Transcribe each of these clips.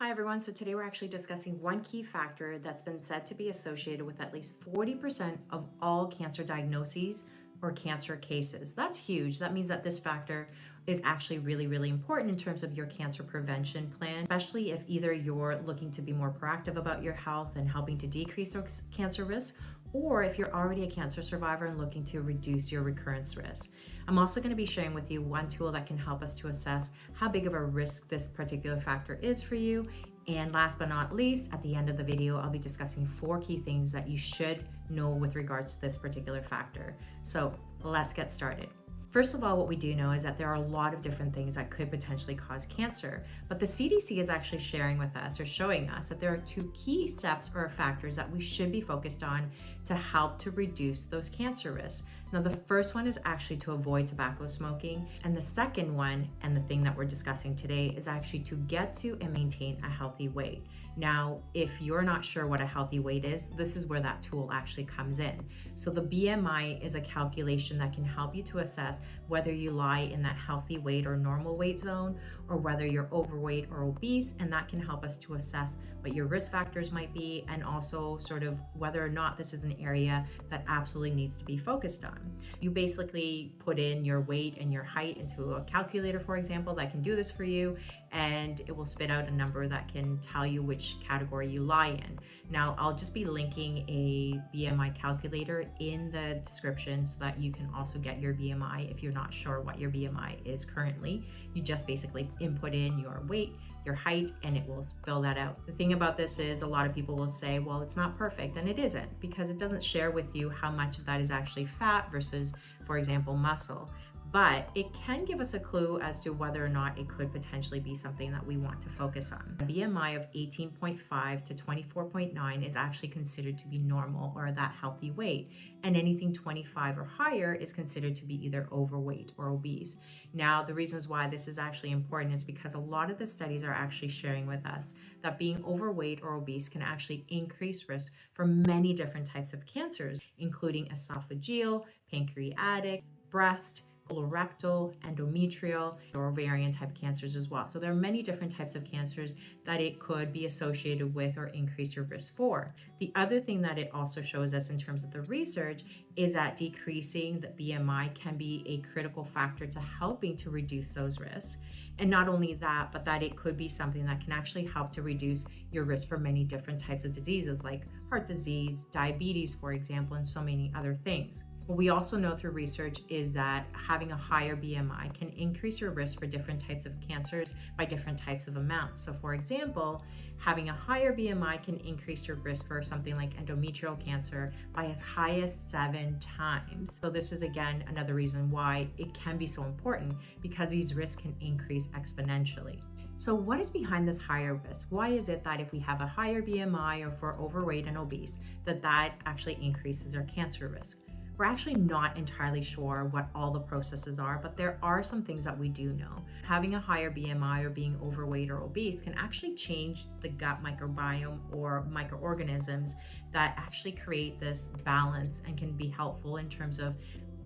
Hi everyone, so today we're actually discussing one key factor that's been said to be associated with at least 40% of all cancer diagnoses or cancer cases. That's huge. That means that this factor is actually really important in terms of your cancer prevention plan, especially if either you're looking to be more proactive about your health and helping to decrease those cancer risks, or if you're already a cancer survivor and looking to reduce your recurrence risk. I'm also going to be sharing with you one tool that can help us to assess how big of a risk this particular factor is for you. And last but not least, at the end of the video, I'll be discussing 4 key things that you should know with regards to this particular factor. So let's get started. First of all, what we do know is that there are a lot of different things that could potentially cause cancer, but the CDC is actually sharing with us or showing us that there are 2 key steps or factors that we should be focused on to help to reduce those cancer risks. Now, the first one is actually to avoid tobacco smoking, and the second one, and the thing that we're discussing today, is actually to get to and maintain a healthy weight. Now, if you're not sure what a healthy weight is, this is where that tool actually comes in. So the BMI is a calculation that can help you to assess whether you lie in that healthy weight or normal weight zone, or whether you're overweight or obese, and that can help us to assess what your risk factors might be, and also sort of whether or not this is an area that absolutely needs to be focused on. You basically put in your weight and your height into a calculator, for example, that can do this for you, and it will spit out a number that can tell you which category you lie in. Now, I'll just be linking a BMI calculator in the description so that you can also get your BMI if you're not sure what your BMI is currently. You just basically input in your weight, your height, and it will fill that out. The thing about this is a lot of people will say, well, it's not perfect, and it isn't, because it doesn't share with you how much of that is actually fat versus, for example, muscle. But it can give us a clue as to whether or not it could potentially be something that we want to focus on. A BMI of 18.5 to 24.9 is actually considered to be normal, or that healthy weight, and anything 25 or higher is considered to be either overweight or obese. Now, the reasons why this is actually important is because a lot of the studies are actually sharing with us that being overweight or obese can actually increase risk for many different types of cancers, including esophageal, pancreatic, breast, colorectal, endometrial, or ovarian type cancers as well. So there are many different types of cancers that it could be associated with or increase your risk for. The other thing that it also shows us in terms of the research is that decreasing the BMI can be a critical factor to helping to reduce those risks. And not only that, but that it could be something that can actually help to reduce your risk for many different types of diseases like heart disease, diabetes, for example, and so many other things. What we also know through research is that having a higher BMI can increase your risk for different types of cancers by different types of amounts. So for example, having a higher BMI can increase your risk for something like endometrial cancer by as high as 7 times. So this is again another reason why it can be so important, because these risks can increase exponentially. So what is behind this higher risk? Why is it that if we have a higher BMI, or if we're overweight and obese, that actually increases our cancer risk? We're actually not entirely sure what all the processes are, but there are some things that we do know. Having a higher BMI or being overweight or obese can actually change the gut microbiome or microorganisms that actually create this balance and can be helpful in terms of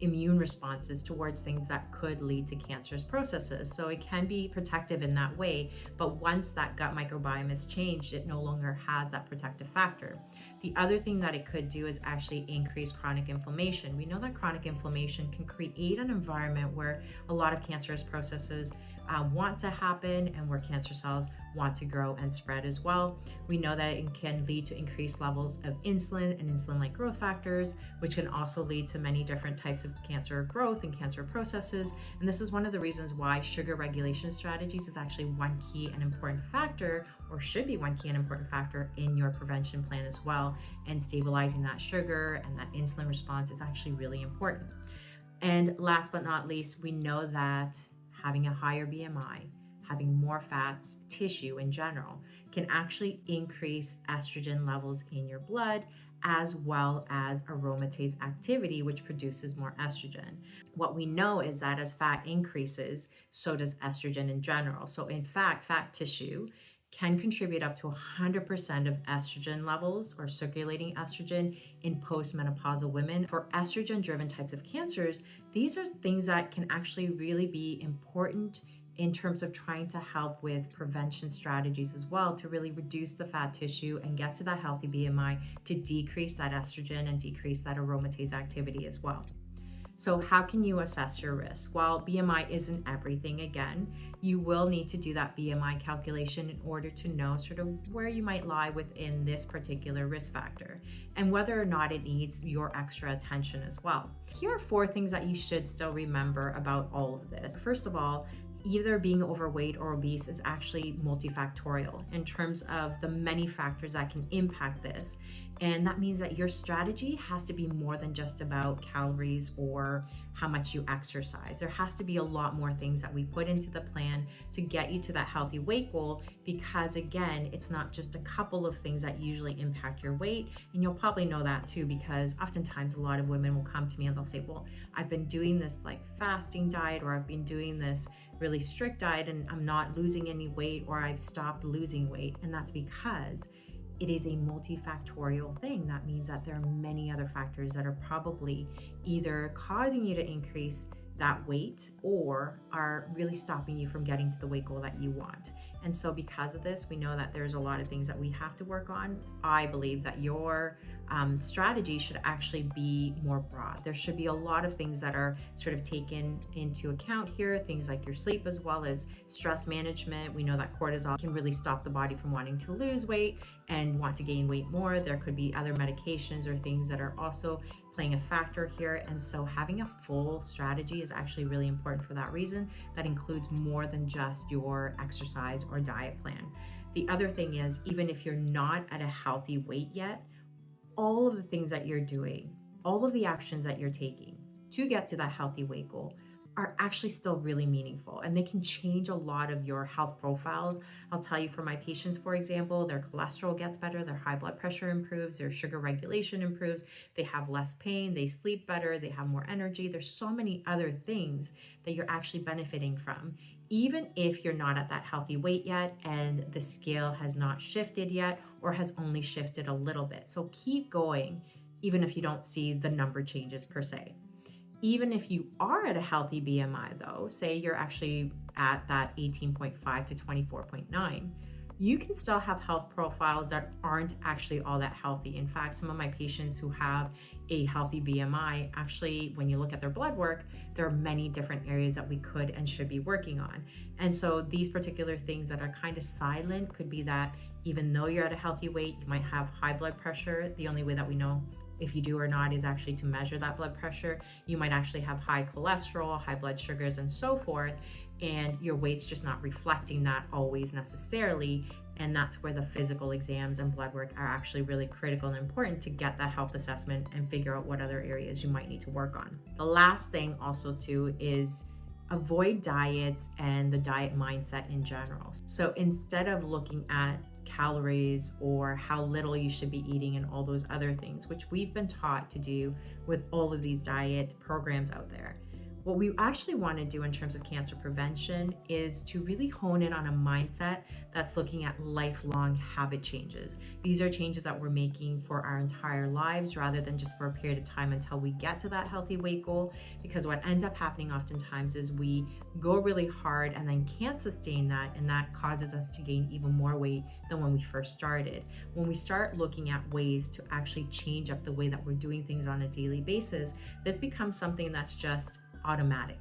immune responses towards things that could lead to cancerous processes. So it can be protective in that way, but once that gut microbiome is changed, it no longer has that protective factor. The other thing that it could do is actually increase chronic inflammation. We know that chronic inflammation can create an environment where a lot of cancerous processes want to happen, and where cancer cells want to grow and spread as well. We know that it can lead to increased levels of insulin and insulin-like growth factors, which can also lead to many different types of cancer growth and cancer processes. And this is one of the reasons why sugar regulation strategies is actually one key and important factor, or should be one key and important factor in your prevention plan as well. And stabilizing that sugar and that insulin response is actually really important. And last but not least, we know that having a higher BMI, having more fats, tissue in general, can actually increase estrogen levels in your blood, as well as aromatase activity, which produces more estrogen. What we know is that as fat increases, so does estrogen in general. So in fact, fat tissue can contribute up to 100% of estrogen levels, or circulating estrogen, in postmenopausal women. For estrogen-driven types of cancers, these are things that can actually really be important in terms of trying to help with prevention strategies as well to really reduce the fat tissue and get to that healthy BMI to decrease that estrogen and decrease that aromatase activity as well. So how can you assess your risk? While BMI isn't everything, again, you will need to do that BMI calculation in order to know sort of where you might lie within this particular risk factor and whether or not it needs your extra attention as well. Here are 4 things that you should still remember about all of this. First of all, either being overweight or obese is actually multifactorial in terms of the many factors that can impact this. And that means that your strategy has to be more than just about calories or how much you exercise. There has to be a lot more things that we put into the plan to get you to that healthy weight goal, because again, it's not just a couple of things that usually impact your weight. And you'll probably know that too, because oftentimes a lot of women will come to me and they'll say, well, I've been doing this like fasting diet, or I've been doing this really strict diet and I'm not losing any weight, or I've stopped losing weight. And that's because it is a multifactorial thing. That means that there are many other factors that are probably either causing you to increase that weight or are really stopping you from getting to the weight goal that you want. And so because of this, we know that there's a lot of things that we have to work on. I believe that your strategy should actually be more broad. There should be a lot of things that are sort of taken into account here, things like your sleep as well as stress management. We know that cortisol can really stop the body from wanting to lose weight and want to gain weight more. There could be other medications or things that are also playing a factor here. And so having a full strategy is actually really important for that reason. That includes more than just your exercise or diet plan. The other thing is, even if you're not at a healthy weight yet, all of the things that you're doing, all of the actions that you're taking to get to that healthy weight goal are actually still really meaningful, and they can change a lot of your health profiles. I'll tell you, for my patients, for example, their cholesterol gets better, their high blood pressure improves, their sugar regulation improves, they have less pain, they sleep better, they have more energy. There's so many other things that you're actually benefiting from, even if you're not at that healthy weight yet and the scale has not shifted yet or has only shifted a little bit. So keep going, even if you don't see the number changes per se. Even if you are at a healthy BMI though, say you're actually at that 18.5 to 24.9, you can still have health profiles that aren't actually all that healthy. In fact, some of my patients who have a healthy BMI, actually, when you look at their blood work, there are many different areas that we could and should be working on. And so these particular things that are kind of silent could be that even though you're at a healthy weight, you might have high blood pressure. The only way that we know if you do or not is actually to measure that blood pressure. You might actually have high cholesterol, high blood sugars, and so forth, and your weight's just not reflecting that always necessarily. And that's where the physical exams and blood work are actually really critical and important to get that health assessment and figure out what other areas you might need to work on. The last thing also too is avoid diets and the diet mindset in general. So instead of looking at calories or how little you should be eating and all those other things, which we've been taught to do with all of these diet programs out there, what we actually want to do in terms of cancer prevention is to really hone in on a mindset that's looking at lifelong habit changes. These are changes that we're making for our entire lives rather than just for a period of time until we get to that healthy weight goal. Because what ends up happening oftentimes is we go really hard and then can't sustain that, and that causes us to gain even more weight than when we first started. When we start looking at ways to actually change up the way that we're doing things on a daily basis, this becomes something that's just automatic.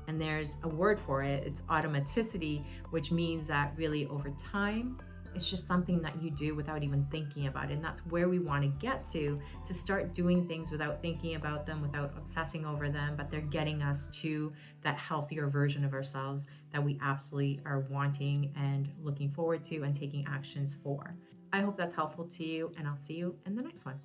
And there's a word for it, it's automaticity, which means that really over time, it's just something that you do without even thinking about it. And that's where we want to get to start doing things without thinking about them, without obsessing over them, but they're getting us to that healthier version of ourselves that we absolutely are wanting and looking forward to and taking actions for. I hope that's helpful to you, and I'll see you in the next one.